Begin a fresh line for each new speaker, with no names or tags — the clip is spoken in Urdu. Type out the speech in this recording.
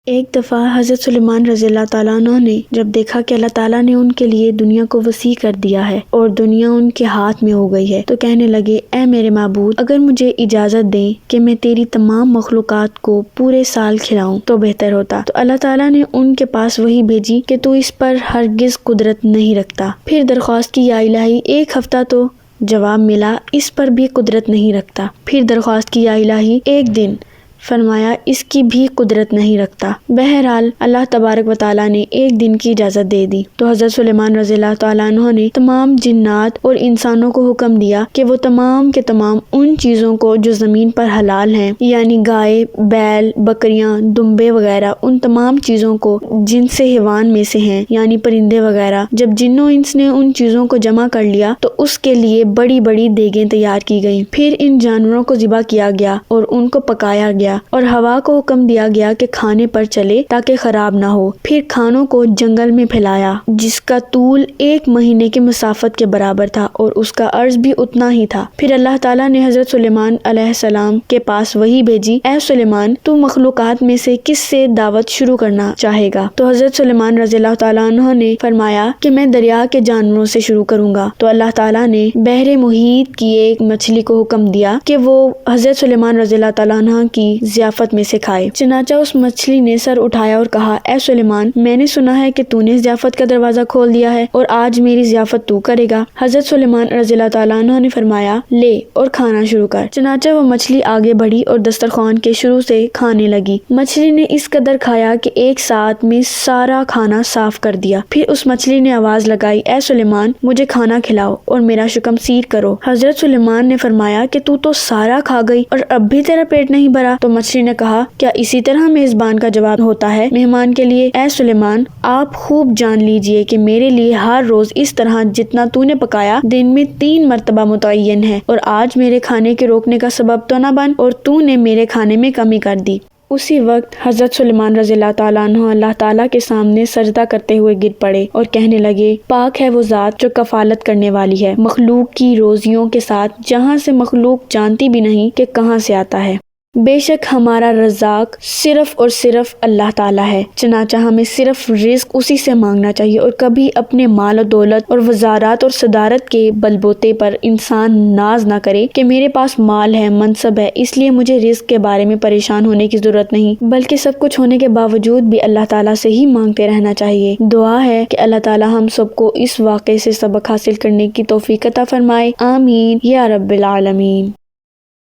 ایک دفعہ حضرت سلیمان رضی اللہ تعالیٰ عنہ نے جب دیکھا کہ اللہ تعالیٰ نے ان کے لیے دنیا کو وسیع کر دیا ہے اور دنیا ان کے ہاتھ میں ہو گئی ہے، تو کہنے لگے، اے میرے معبود، اگر مجھے اجازت دیں کہ میں تیری تمام مخلوقات کو پورے سال کھلاؤں تو بہتر ہوتا۔ تو اللہ تعالیٰ نے ان کے پاس وحی بھیجی کہ تو اس پر ہرگز قدرت نہیں رکھتا۔ پھر درخواست کی، یا الہی، ایک ہفتہ تو جواب ملا، اس پر بھی قدرت نہیں رکھتا۔ پھر درخواست کی، یا الہی، ایک دن، فرمایا اس کی بھی قدرت نہیں رکھتا۔ بہرحال اللہ تبارک و تعالیٰ نے ایک دن کی اجازت دے دی تو حضرت سلیمان رضی اللہ تعالیٰ عنہ نے تمام جنات اور انسانوں کو حکم دیا کہ وہ تمام کے تمام ان چیزوں کو جو زمین پر حلال ہیں، یعنی گائے، بیل، بکریاں، دمبے وغیرہ، ان تمام چیزوں کو جن سے حیوان میں سے ہیں، یعنی پرندے وغیرہ، جب جن و انس نے ان چیزوں کو جمع کر لیا تو اس کے لیے بڑی بڑی دیگیں تیار کی گئیں۔ پھر ان جانوروں کو ذبح کیا گیا اور ان کو پکایا گیا اور ہوا کو حکم دیا گیا کہ کھانے پر چلے تاکہ خراب نہ ہو۔ پھر کھانوں کو جنگل میں پھیلایا جس کا طول 1 مہینے کی مسافت کے برابر تھا اور اس کا عرض بھی اتنا ہی تھا۔ پھر اللہ تعالیٰ نے حضرت سلیمان علیہ السلام کے پاس وحی بھیجی، اے سلیمان، تو مخلوقات میں سے کس سے دعوت شروع کرنا چاہے گا؟ تو حضرت سلیمان رضی اللہ تعالیٰ عنہ نے فرمایا کہ میں دریا کے جانوروں سے شروع کروں گا۔ تو اللہ تعالیٰ نے بحر محیط کی ایک مچھلی کو حکم دیا کہ وہ حضرت سلیمان رضی اللہ تعالیٰ عنہ کی ضیافت میں سے کھائے۔ چنانچہ اس مچھلی نے سر اٹھایا اور کہا، اے سلیمان، میں نے سنا ہے کہ تو نے ضیافت کا دروازہ کھول دیا ہے اور آج میری ضیافت تو کرے گا۔ حضرت سلیمان رضی اللہ تعالیٰ عنہ نے فرمایا، لے اور کھانا شروع کر۔ چنانچہ وہ مچھلی آگے بڑھی اور دسترخوان کے شروع سے کھانے لگی۔ مچھلی نے اس قدر کھایا کہ ایک ساتھ میں سارا کھانا صاف کر دیا۔ پھر اس مچھلی نے آواز لگائی، اے سلیمان، مجھے کھانا کھلاؤ اور میرا شکم سیر کرو۔ حضرت سلیمان نے فرمایا کہ تو سارا کھا گئی اور اب بھی تیرا پیٹ نہیں بھرا؟ تو مچھلی نے کہا، کیا اسی طرح میزبان کا جواب ہوتا ہے مہمان کے لیے؟ اے سلیمان، آپ خوب جان لیجئے کہ میرے لیے ہر روز اس طرح جتنا تو نے پکایا دن میں 3 مرتبہ متعین ہے، اور آج میرے کھانے کے روکنے کا سبب تو نہ بن اور تو نے میرے کھانے میں کمی کر دی۔ اسی وقت حضرت سلیمان رضی اللہ تعالیٰ عنہ اللہ تعالیٰ کے سامنے سجدہ کرتے ہوئے گر پڑے اور کہنے لگے، پاک ہے وہ ذات جو کفالت کرنے والی ہے مخلوق کی روزیوں کے ساتھ، جہاں سے مخلوق جانتی بھی نہیں کہ کہاں سے آتا ہے۔ بے شک ہمارا رزاق صرف اور صرف اللہ تعالیٰ ہے، چنانچہ ہمیں صرف رزق اسی سے مانگنا چاہیے، اور کبھی اپنے مال و دولت اور وزارات اور صدارت کے بلبوتے پر انسان ناز نہ کرے کہ میرے پاس مال ہے، منصب ہے، اس لیے مجھے رزق کے بارے میں پریشان ہونے کی ضرورت نہیں، بلکہ سب کچھ ہونے کے باوجود بھی اللہ تعالیٰ سے ہی مانگتے رہنا چاہیے۔ دعا ہے کہ اللہ تعالیٰ ہم سب کو اس واقعے سے سبق حاصل کرنے کی توفیق عطا فرمائے، آمین یا رب العالمین۔